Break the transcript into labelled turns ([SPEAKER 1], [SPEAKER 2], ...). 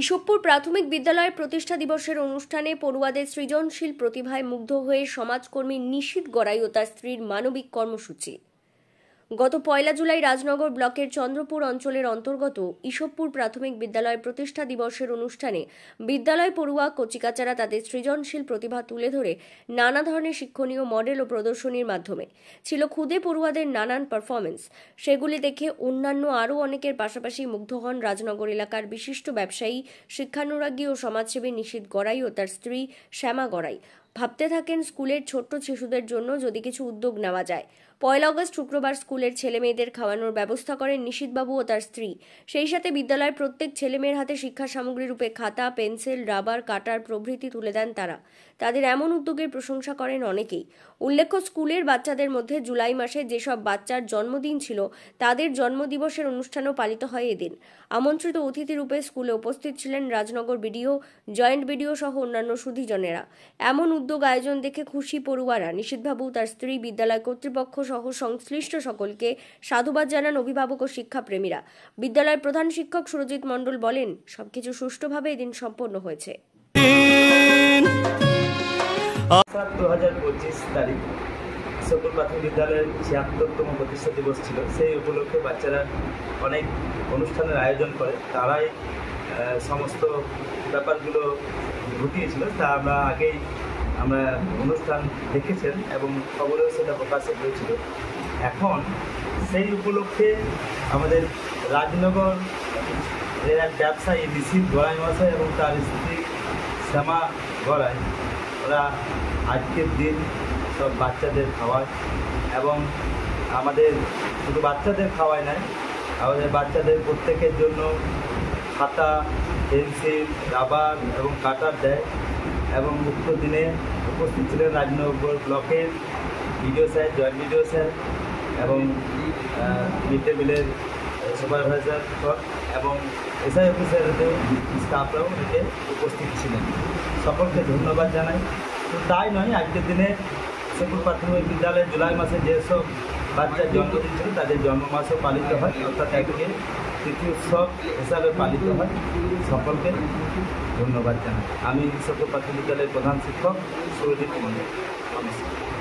[SPEAKER 1] ইসবপুর প্রাথমিক বিদ্যালয়ের প্রতিষ্ঠা দিবসের অনুষ্ঠানে পড়ুয়াদের সৃজনশীল প্রতিভায় মুগ্ধ হয়ে সমাজকর্মী নিশীথ গড়াই ও তার স্ত্রীর মানবিক কর্মসূচি। গত 1 জুলাই রাজনগর ব্লকের চন্দ্রপুর অঞ্চলের অন্তর্গত ইসবপুর প্রাথমিক বিদ্যালয়ের প্রতিষ্ঠা দিবসের অনুষ্ঠানে বিদ্যালয় পড়ুয়া কচিকাচারা তাদের সৃজনশীল প্রতিভা তুলে ধরে নানা ধরনের শিক্ষণীয় মডেল ও প্রদর্শনীর মাধ্যমে ছিল খুদে পড়ুয়াদের নানান পারফরমেন্স। সেগুলি দেখে অন্যান্য আরও অনেকের পাশাপাশি মুগ্ধ হন রাজনগর এলাকার বিশিষ্ট ব্যবসায়ী, শিক্ষানুরাগী ও সমাজসেবী নিশীথ গড়াই ও তার স্ত্রী শ্যামা গড়াই। ভাবতে থাকেন স্কুলের ছোট্ট শিশুদের জন্য যদি কিছু উদ্যোগ নেওয়া যায়। 1 আগস্ট শুক্রবার স্কুলের ছেলেমেয়েদের খাওয়ানোর ব্যবস্থা করেন নিশীথবাবু ও তার স্ত্রী। সেই সাথে বিদ্যালয়ের প্রত্যেক ছেলেমেয়ের হাতে শিক্ষা সামগ্রী রূপে খাতা, পেন্সিল, রাবার, কাটার প্রভৃতি তুলে দেন তারা। তাদের এমন উদ্যোগের প্রশংসা করেন অনেকেই। উল্লেখ্য, স্কুলের বাচ্চাদের মধ্যে জুলাই মাসে যেসব বাচ্চার জন্মদিন ছিল তাদের জন্মদিবসের অনুষ্ঠানও পালিত হয় এদিন। আমন্ত্রিত অতিথি রূপে স্কুলে উপস্থিত ছিলেন রাজনগর বিডিও, জয়েন্ট বিডিও সহ অন্যান্য সুধীজনেরা। এমন উদ্যোগ আয়োজন দেখে খুশি পড়ুয়ারা। নিশীথবাবু, তার স্ত্রী, বিদ্যালয় কর্তৃপক্ষ সহ সংশ্লিষ্ট সকলকে সাধুবাদ জানান অভিভাবক ও শিক্ষাপ্রেমীরা। বিদ্যালয়ের প্রধান শিক্ষক সুরজিৎ মণ্ডল বলেন, সবকিছু সুষ্ঠুভাবে এদিন সম্পন্ন হয়েছে।
[SPEAKER 2] 2025 তারিখ ইসবপুর প্রাথমিক বিদ্যালয়ের 76তম প্রতিষ্ঠা দিবস ছিল। সেই উপলক্ষে বাচ্চারা অনেক অনুষ্ঠানের আয়োজন করে। তারাই সমস্ত ব্যাপারগুলো ঘটিয়েছিল। তা আমরা অনুষ্ঠান দেখেছেন এবং খবরেও সেটা প্রকাশিত হয়েছিল। এখন সেই উপলক্ষে আমাদের রাজনগর এর এক ব্যবসায়ী নিশীথ গড়াই মশাই এবং তার স্ত্রী শ্যামা গড়াই, ওরা আজকের দিন সব বাচ্চাদের খাওয়ায় এবং আমাদের শুধু বাচ্চাদের খাওয়ায় নয়, আমাদের বাচ্চাদের প্রত্যেকের জন্য খাতা, পেন্সিল, রাবার এবং কাটার দেয়। এবং উক্ত দিনে উপস্থিত ছিলেন রাজনগর ব্লকের BDO sir, joint BDO sir এবং মিড ডে মিলের সুপারভাইজার এবং এসআই অফিসারদের স্টাফরাও এতে উপস্থিত ছিলেন। সকলকে ধন্যবাদ জানাই। তো তাই নয়, আজকের দিনে ইসবপুর প্রাথমিক বিদ্যালয়ে জুলাই মাসে যেসব বাচ্চার জন্মদিন ছিল তাদের জন্ম মাসও পালিত হয়, অর্থাৎ একটি তিথি উৎসব হিসাবে পালিত হয়। সকলকে ধন্যবাদ জানাই। আমি ইসবপুর প্রাথমিক বিদ্যালয়ের প্রধান শিক্ষক সুরজিৎ মণ্ডল। নমস্কার।